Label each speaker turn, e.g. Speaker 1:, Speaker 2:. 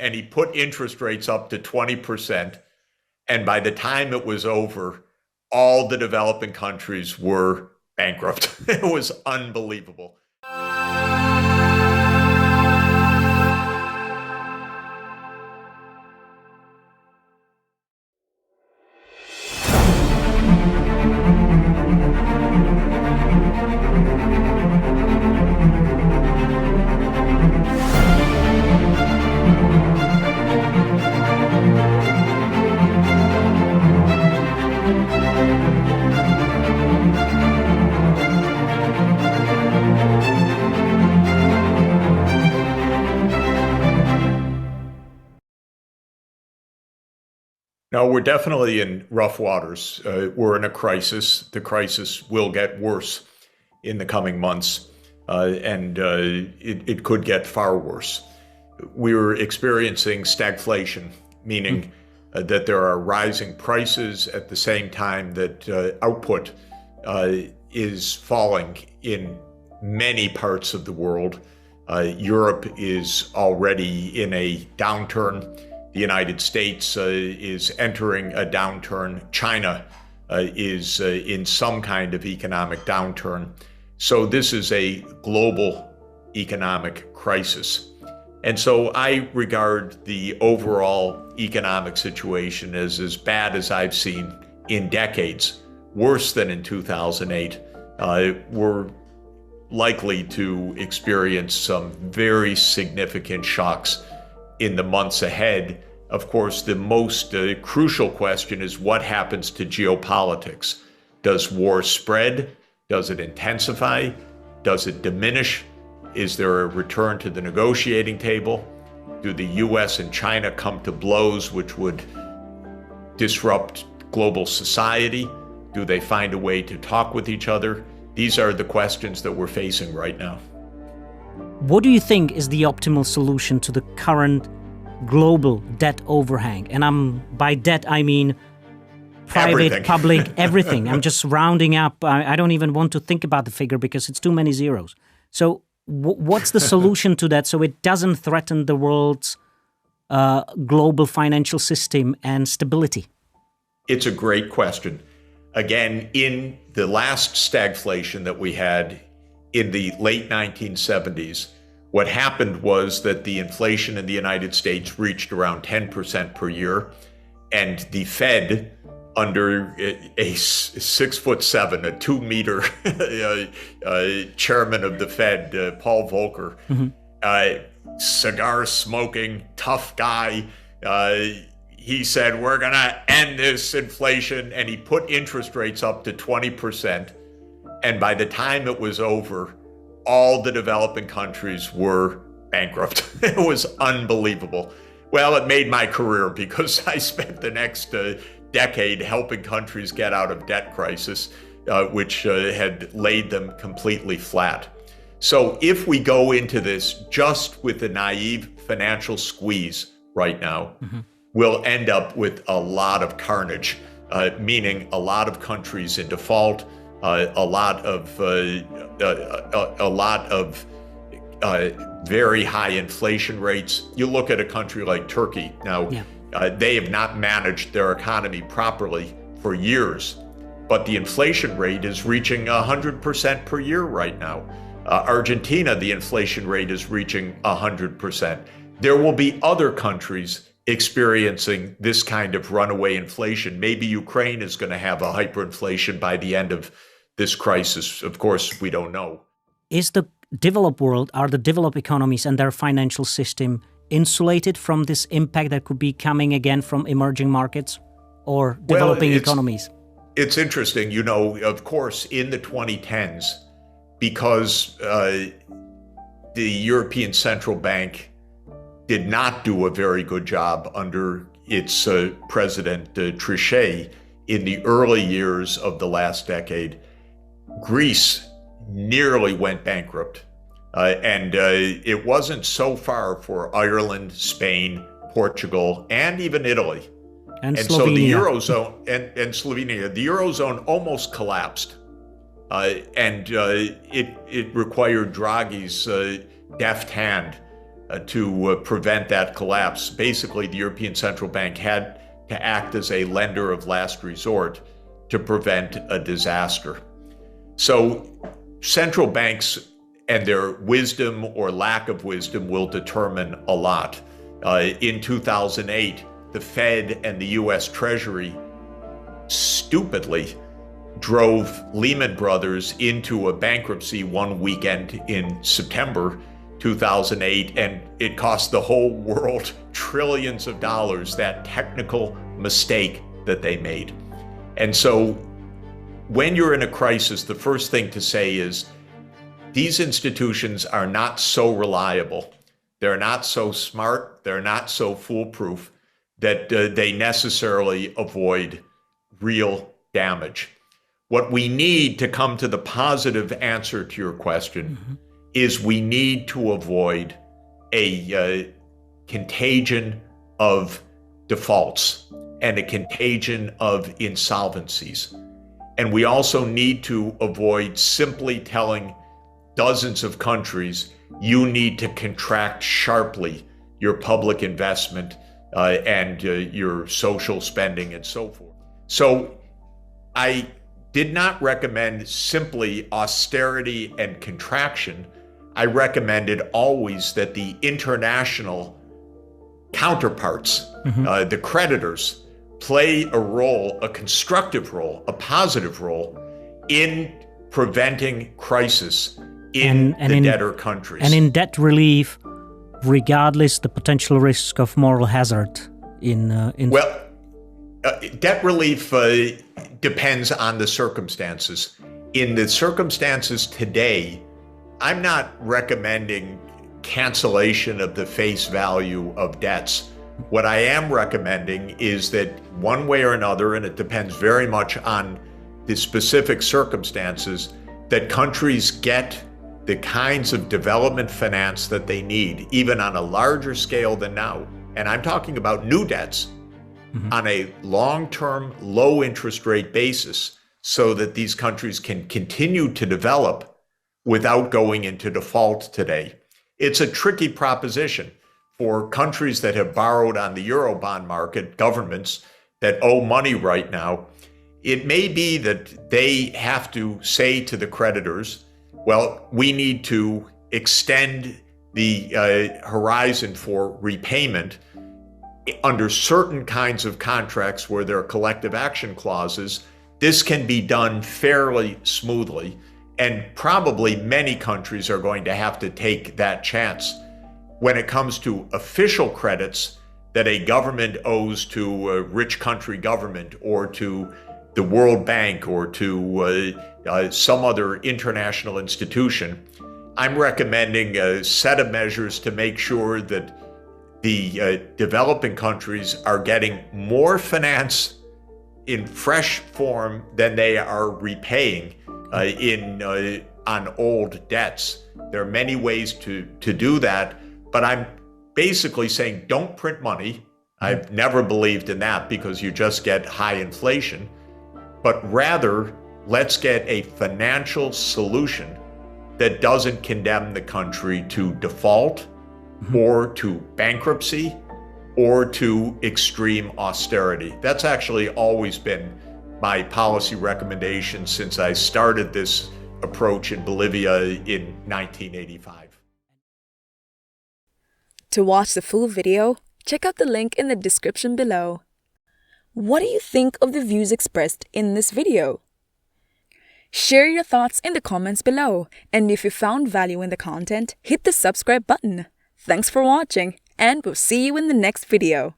Speaker 1: and he put interest rates up to 20%. And by the time it was over, all the developing countries were bankrupt. It was unbelievable. No, we're definitely in rough waters. We're in a crisis. The crisis will get worse in the coming months, and it could get far worse. We're experiencing stagflation, meaning that there are rising prices at the same time that output is falling in many parts of the world. Europe is already in a downturn. The United States is entering a downturn. China is in some kind of economic downturn. So this is a global economic crisis. And so I regard the overall economic situation as bad as I've seen in decades, worse than in 2008. We're likely to experience some very significant shocks in the months ahead. Of course, the most crucial question is what happens to geopolitics? Does war spread? Does it intensify? Does it diminish? Is there a return to the negotiating table? Do the US and China come to blows which would disrupt global society? Do they find a way to talk with each other? These are the questions that we're facing right now.
Speaker 2: What do you think is the optimal solution to the current global debt overhang? And by debt, I mean private,
Speaker 1: everything.
Speaker 2: Public, everything. I'm just rounding up. I don't even want to think about the figure because it's too many zeros. So what's the solution to that so it doesn't threaten the world's global financial system and stability?
Speaker 1: It's a great question. Again, in the last stagflation that we had in the late 1970s, what happened was that the inflation in the United States reached around 10% per year, and the Fed, under a 6'7", a 2-meter chairman of the Fed, Paul Volcker, cigar smoking, tough guy, he said, we're going to end this inflation, and he put interest rates up to 20%. And by the time it was over, all the developing countries were bankrupt. It was unbelievable. Well, it made my career because I spent the next decade helping countries get out of debt crisis, which had laid them completely flat. So if we go into this just with a naive financial squeeze right now, we'll end up with a lot of carnage, meaning a lot of countries in default, a lot of very high inflation rates. You look at a country like Turkey now. They have not managed their economy properly for years, but the inflation rate is reaching 100% per year right now. Argentina, the inflation rate is reaching 100%. There will be other countries experiencing this kind of runaway inflation. Maybe Ukraine is going to have a hyperinflation by the end of this crisis. Of course, we don't know.
Speaker 2: Is the developed world, are the developed economies and their financial system insulated from this impact that could be coming again from emerging markets or developing economies?
Speaker 1: It's interesting, you know, of course, in the 2010s, because the European Central Bank did not do a very good job under its president Trichet in the early years of the last decade, Greece nearly went bankrupt. And it wasn't so far for Ireland, Spain, Portugal, and even Italy.
Speaker 2: And Slovenia.
Speaker 1: So the Eurozone and Slovenia, the Eurozone almost collapsed. And it required Draghi's deft hand to prevent that collapse. Basically, the European Central Bank had to act as a lender of last resort to prevent a disaster. So central banks and their wisdom or lack of wisdom will determine a lot. In 2008, the Fed and the US Treasury stupidly drove Lehman Brothers into a bankruptcy one weekend in September 2008, and it cost the whole world trillions of dollars, that technical mistake that they made. And so when you're in a crisis, the first thing to say is these institutions are not so reliable, they're not so smart, they're not so foolproof that they necessarily avoid real damage. What we need to come to the positive answer to your question is we need to avoid a contagion of defaults and a contagion of insolvencies. And we also need to avoid simply telling dozens of countries, you need to contract sharply your public investment and your social spending and so forth. So I did not recommend simply austerity and contraction. I recommended always that the international counterparts, the creditors, play a role, a constructive role, a positive role in preventing crisis in the debtor countries.
Speaker 2: And in debt relief, regardless the potential risk of moral hazard
Speaker 1: debt relief depends on the circumstances. In the circumstances today, I'm not recommending cancellation of the face value of debts. What I am recommending is that one way or another, and it depends very much on the specific circumstances, that countries get the kinds of development finance that they need, even on a larger scale than now. And I'm talking about new debts on a long-term, low-interest rate basis so that these countries can continue to develop without going into default today. It's a tricky proposition for countries that have borrowed on the Eurobond market, governments that owe money right now. It may be that they have to say to the creditors, well, we need to extend the horizon for repayment under certain kinds of contracts where there are collective action clauses. This can be done fairly smoothly, and probably many countries are going to have to take that chance. When it comes to official credits that a government owes to a rich country government or to the World Bank or to some other international institution, I'm recommending a set of measures to make sure that the developing countries are getting more finance in fresh form than they are repaying on old debts. There are many ways to do that, but I'm basically saying don't print money. I've never believed in that because you just get high inflation, but rather let's get a financial solution that doesn't condemn the country to default or to bankruptcy or to extreme austerity. That's actually always been my policy recommendation since I started this approach in Bolivia in 1985.
Speaker 3: To watch the full video, check out the link in the description below. What do you think of the views expressed in this video? Share your thoughts in the comments below, and if you found value in the content, hit the subscribe button. Thanks for watching, and we'll see you in the next video.